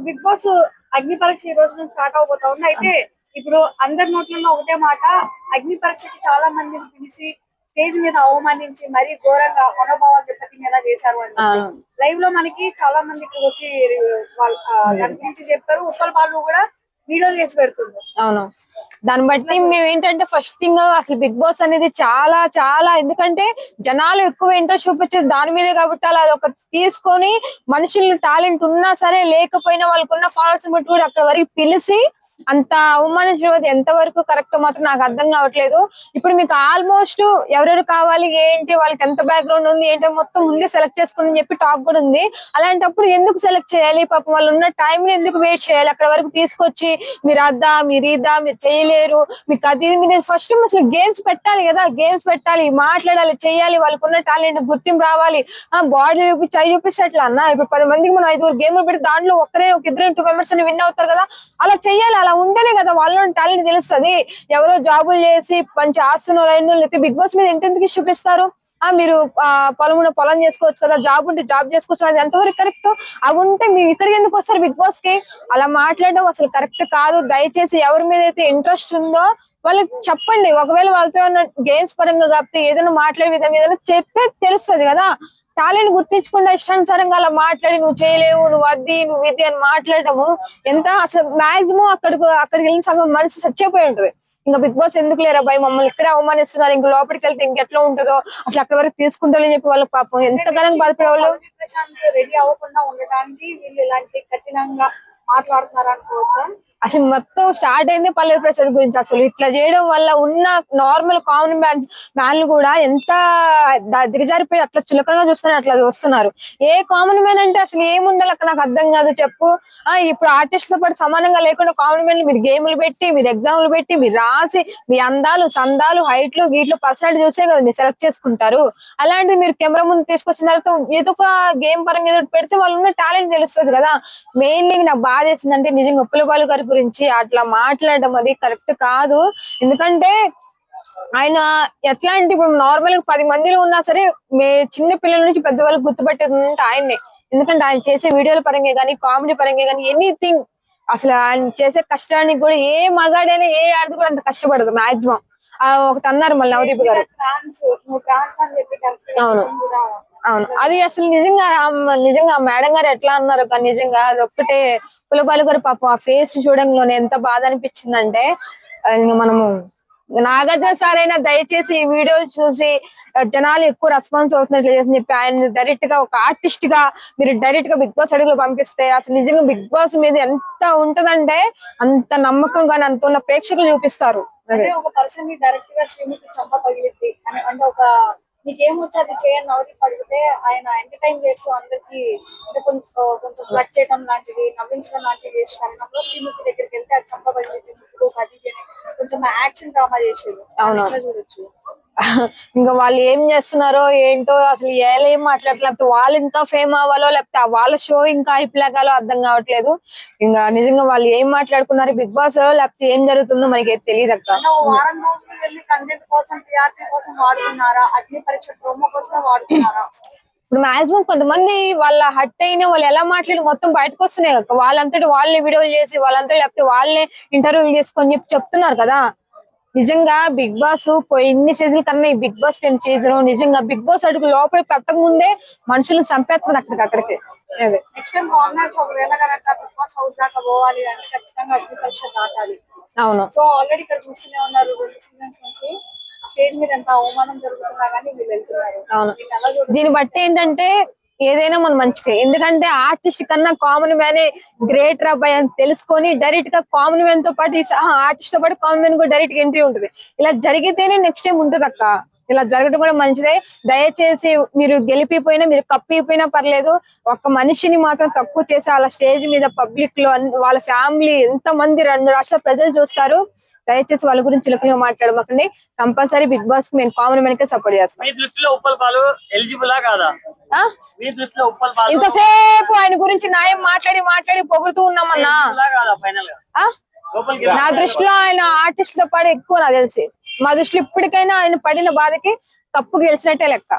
Big boss అగ్ని పరీక్ష ఈ రోజు నుంచి స్టార్ట్ అవబోతా ఉంది. అయితే ఇప్పుడు అందరి నోట్లలో ఒకటే మాట, అగ్ని పరీక్షకి చాలా మందిని పిలిచి స్టేజ్ మీద అవమానించి మరీ ఘోరంగా మనోభావాలు దెబ్బతినేలా చేశారు అని లైవ్ లో మనకి చాలా మంది ఇక్కడ వచ్చి దాని గురించి చెప్పారు. ఉప్పల్ బాలు కూడా వీడియోలు చేసి పెడుతుంది. అవును, దాన్ని బట్టి మేము ఏంటంటే ఫస్ట్ థింగ్ అసలు బిగ్ బాస్ అనేది చాలా చాలా, ఎందుకంటే జనాలు ఎక్కువ ఇంట్రెస్ట్ చూపించేది దాని మీదే కాబట్టి అలా ఒక తీసుకొని మనుషులు టాలెంట్ ఉన్నా సరే లేకపోయినా వాళ్ళకున్న ఫాలోవర్స్ బట్టి కూడా అక్కడ వరకు పిలిచి అంత అవమానించడం ఎంత వరకు కరెక్ట్ మాత్రం నాకు అర్థం కావట్లేదు. ఇప్పుడు మీకు ఆల్మోస్ట్ ఎవరెవరు కావాలి ఏంటి, వాళ్ళకి ఎంత బ్యాక్గ్రౌండ్ ఉంది ఏంటో మొత్తం ముందే సెలెక్ట్ చేసుకోండి చెప్పి టాక్ కూడా ఉంది. అలాంటప్పుడు ఎందుకు సెలెక్ట్ చేయాలి? పాపం వాళ్ళు ఉన్న టైం ని ఎందుకు వెయిట్ చేయాలి? అక్కడ వరకు తీసుకొచ్చి మీరు అద్దా మీరు ఇద్దా మీరు చేయలేరు మీకు అది మీరు ఫస్ట్ అసలు గేమ్స్ పెట్టాలి కదా, గేమ్స్ పెట్టాలి, మాట్లాడాలి, చెయ్యాలి, వాళ్ళకున్న టాలెంట్ గుర్తింపు రావాలి. బాడీ చూపించి అవి చూపిస్తట్లా అన్న. ఇప్పుడు 10 మందికి మనం 5 గేమ్లు పెట్టి దాంట్లో ఒక్కరే ఒక ఇద్దరు 2 మెంబర్స్ అని విన్ అవుతారు కదా, అలా చెయ్యాలి. అలా ఉంటేనే కదా వాళ్ళ టాలెంట్ తెలుస్తుంది. ఎవరో జాబులు చేసి మంచి ఆస్తున్న లేకపోతే బిగ్ బాస్ మీద ఎంతెందుకు చూపిస్తారు? మీరు పొలం చేసుకోవచ్చు కదా, జాబ్ ఉంటే జాబ్ చేసుకోవచ్చు, అది ఎంతవరకు కరెక్ట్? అవి ఉంటే మీరు ఇక్కడికి ఎందుకు వస్తారు బిగ్ బాస్ కి? అలా మాట్లాడడం అసలు కరెక్ట్ కాదు. దయచేసి ఎవరి మీద అయితే ఇంట్రెస్ట్ ఉందో వాళ్ళకి చెప్పండి. ఒకవేళ వాళ్ళతో ఏమన్నా గేమ్స్ పరంగా కాకపోతే ఏదైనా మాట్లాడే విధంగా ఏదైనా చెప్తే తెలుస్తుంది కదా. టాలెంట్ గుర్తించకుండా ఇష్టానుసారంగా అలా మాట్లాడి నువ్వు చేయలేవు, నువ్వు అది నువ్వు ఇది అని మాట్లాడటము ఎంత అసలు మాక్సిమం అక్కడికి వెళ్ళిన సగం మనసు చచ్చిపోయి ఉంటది. ఇంకా బిగ్ బాస్ ఎందుకు లేరా భయ, మమ్మల్ని ఇక్కడే అవమానిస్తున్నారు, ఇంక లోపలికి వెళ్తే ఇంకెట్లా ఉంటుందో అసలు అక్కడ వరకు తీసుకుంటారని చెప్పి వాళ్ళకి పాపం ఎంతగానో బాధపడే వాళ్ళు. రెడీ అవ్వకుండా ఉండడానికి వీళ్ళు ఇలాంటి కఠినంగా మాట్లాడుతున్నారు అనుకోవచ్చా? అసలు మొత్తం స్టార్ట్ అయింది పల్లవి ప్రసాద్ గురించి. అసలు ఇట్లా చేయడం వల్ల ఉన్న నార్మల్ కామన్ మ్యాన్లు కూడా ఎంత దిగజారిపోయి అట్లా చులకనగా చూస్తున్నారు, అట్లా చూస్తున్నారు. ఏ కామన్ మ్యాన్ అంటే అసలు ఏముండాలి అక్కడ నాకు అర్థం కాదు చెప్పు. ఇప్పుడు ఆర్టిస్టులతో పాటు సమానంగా లేకుండా కామన్ మ్యాన్ మీరు గేములు పెట్టి, మీరు ఎగ్జామ్లు పెట్టి, మీరు రాసి మీ అందాలు సందాలు హైట్లు గీట్లు పర్సనాలిటీ చూసే కదా మీరు సెలెక్ట్ చేసుకుంటారు. అలాంటిది మీరు కెమెరా ముందు తీసుకొచ్చిన తర్వాత ఏదో ఒక గేమ్ పరంగా ఏదో పెడితే వాళ్ళు ఉన్న టాలెంట్ తెలుస్తుంది కదా. మెయిన్లీ నాకు బాధ వేసిందంటే నిజంగా ఉప్పలపాలు గారి గురించి అట్లా మాట్లాడడం అది కరెక్ట్ కాదు. ఎందుకంటే ఆయన ఎట్లా అంటే ఇప్పుడు నార్మల్ గా 10 మందిలో ఉన్నా సరే చిన్న పిల్లల నుంచి పెద్దవాళ్ళకి గుర్తుపట్టేది ఆయన్నే. ఎందుకంటే ఆయన చేసే వీడియోల పరంగా కానీ కామెడీ పరంగా కానీ ఎనీథింగ్ అసలు ఆయన చేసే కష్టానికి కూడా ఏ మగాడైనా ఏ ఆడది కూడా అంత కష్టపడదు మాక్సిమం. ఒకటి అన్నారు మళ్ళీ నవదీప్ గారు. అవును అవును, అది అసలు నిజంగా మేడం గారు ఎట్లా అన్నారు కానీ నిజంగా అది ఒక్కటే. పులబాలు గారు పాపం ఆ ఫేస్ చూడంలోనే ఎంత బాధ అనిపించిందంటే, మనము నాగార్జున సార్ అయినా దయచేసి ఈ వీడియోలు చూసి జనాలు ఎక్కువ రెస్పాన్స్ అవుతున్నట్లు చేసి చెప్పి ఆయన డైరెక్ట్ గా ఒక ఆర్టిస్ట్ గా మీరు డైరెక్ట్ గా బిగ్ బాస్ అడుగులో పంపిస్తే అసలు నిజంగా బిగ్ బాస్ మీద ఎంత ఉంటదంటే అంత నమ్మకం గాని అంత ఉన్న ప్రేక్షకులు చూపిస్తారు. అదే ఒక పర్సన్ ని డైరెక్ట్ గా శ్రీముఖి చంప పగిలిద్ది అంటే ఒక నీకేమొచ్చి అది చేయని నవదీప్ అడిగితే ఆయన ఎంటర్టైన్ చేస్తూ అందరికి అంటే కొంచెం ఫ్లడ్ చేయడం లాంటిది నవ్వించడం లాంటివి చేసే తరుణంలో శ్రీముఖి దగ్గరికి వెళ్తే అది చంప పగిలిద్ది అది కొంచెం యాక్షన్ డ్రామా చేసేది. అవును చూడొచ్చు. ఇంకా వాళ్ళు ఏం చేస్తున్నారో ఏంటో అసలు ఏం మాట్లాడలేదు. లేకపోతే వాళ్ళు ఇంకా ఫేమ్ అవ్వాలో లేకపోతే వాళ్ళ షో ఇంకా అయిపోలేగాలో అర్థం కావట్లేదు. ఇంకా నిజంగా వాళ్ళు ఏం మాట్లాడుకున్నారు బిగ్ బాస్ లో లేకపోతే ఏం జరుగుతుందో మనకి తెలియదు అక్క. వారం రోజులు వెళ్ళి కంటెంట్ కోసం టీఆర్పీ కోసం వాడుతున్నారా, అగ్ని పరీక్ష ప్రోమో కోసమే వాడుతున్నారా? ఇప్పుడు మాక్సిమం కొంతమంది వాళ్ళ హట్ అయిన వాళ్ళు ఎలా మాట్లాడి మొత్తం బయటకు వస్తున్నాయి కదా, వాళ్ళంతటి వాళ్ళే వీడియోలు చేసి వాళ్ళంతటి లేకపోతే వాళ్ళే ఇంటర్వ్యూలు చేసుకొని చెప్తున్నారు కదా. నిజంగా బిగ్ బాస్ ఇన్ని సీజన్ కన్నా ఈ బిగ్ బాస్ 10 సీజన్ నిజంగా బిగ్ బాస్ అడుగు లోపల పెట్టక ముందే మనుషులను చంపేస్తుంది అక్కడికి. నెక్స్ట్ టైం కార్నర్స్ ఒకవేళ కనుక బిగ్ బాస్ హౌస్ దాకా పోవాలి అంటే ఖచ్చితంగా అగ్ని పరీక్ష దాటాలి. అవును, సో ఆల్రెడీ ఇక్కడ చూస్తూనే ఉన్నారు 2 సీజన్స్ నుంచి స్టేజ్ మీద ఎంత అవమానం జరుగుతున్నా కానీ వీళ్ళు వెళ్తున్నారు. అవును, దీన్ని బట్టి ఏంటంటే ఏదైనా మనం మంచిగా, ఎందుకంటే ఆర్టిస్ట్ కన్నా కామన్ మ్యానే గ్రేట్ రాబాయ్ అని తెలుసుకొని డైరెక్ట్ గా కామన్ మ్యాన్ తో పాటు ఆర్టిస్ట్ తో పాటు కామన్ మ్యాన్ కూడా డైరెక్ట్ గా ఎంట్రీ ఉంటుంది. ఇలా జరిగితేనే నెక్స్ట్ టైం ఉంటుంది అక్క. ఇలా జరగడం కూడా మంచిదే. దయచేసి మీరు గెలిపిపోయినా మీరు కప్పిపోయినా పర్లేదు, ఒక్క మనిషిని మాత్రం తక్కువ చేసి అలా స్టేజ్ మీద పబ్లిక్ లో వాళ్ళ ఫ్యామిలీ ఎంత మంది 2 రాష్ట్రాల ప్రజలు చూస్తారు. దయచేసి వాళ్ళ గురించి చులకనగా మాట్లాడమాకండి. కంపల్సరీ బిగ్ బాస్ కి మేము కామన్ మ్యాన్ కే సపోర్ట్ చేస్తాం. ఇంతసేపు ఆయన గురించి న్యాయం మాట్లాడి పొగుడుతూ ఉన్నామన్నా. నా దృష్టిలో ఆయన ఆర్టిస్ట్ తో పాటు ఎక్కువ నాకు తెలిసి. మా దృష్టిలో ఇప్పటికైనా ఆయన పడిన బాధకి కప్పు గెలిచినట్టే లెక్క.